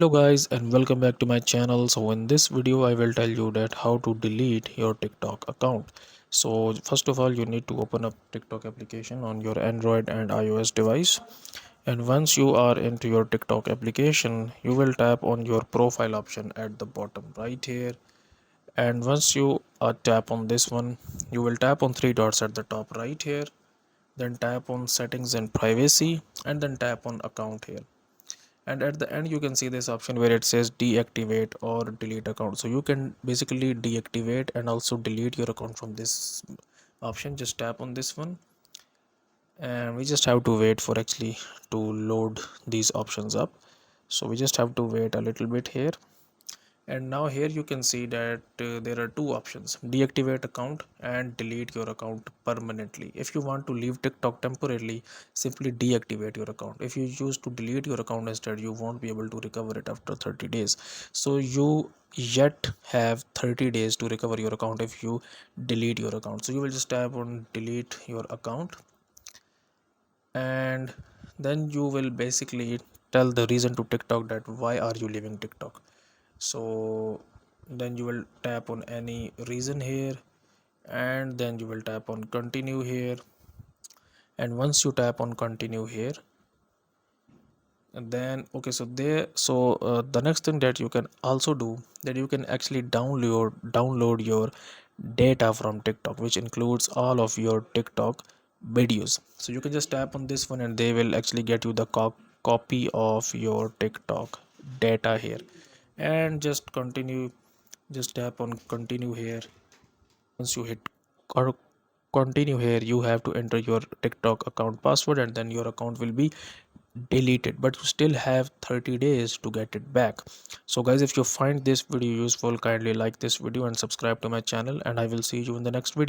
Hello guys and welcome back to my channel. So in this video I will tell you that how to delete your TikTok account. So first of all you need to open up TikTok application on your Android and iOS device, and once you are into your TikTok application you will tap on your profile option at the bottom right here, and once you tap on this one you will tap on three dots at the top right here, then tap on settings and privacy, and then tap on account here, and at the end you can see this option where it says deactivate or delete account. So you can basically deactivate and also delete your account from this option. Just tap on this one, and we just have to wait for actually to load these options up. So we just have to wait a little bit here, and now here you can see that there are two options: deactivate account and delete your account permanently. If you want to leave TikTok temporarily, simply deactivate your account. If you choose to delete your account instead, you won't be able to recover it after 30 days. So you yet have 30 days to recover your account if you delete your account. So you will just tap on delete your account, and then you will basically tell the reason to TikTok that why are you leaving TikTok. So then you will tap on any reason here, and then you will tap on continue here, and once you tap on continue here, and then okay, so there the next thing that you can also do, that you can actually download your data from TikTok, which includes all of your TikTok videos. So you can just tap on this one and they will actually get you the copy of your TikTok data here, and just continue. Just tap on continue here. Once you hit or continue here, you have to enter your TikTok account password, and then your account will be deleted, but you still have 30 days to get it back. So guys, if you find this video useful, kindly like this video and subscribe to my channel, and I will see you in the next video.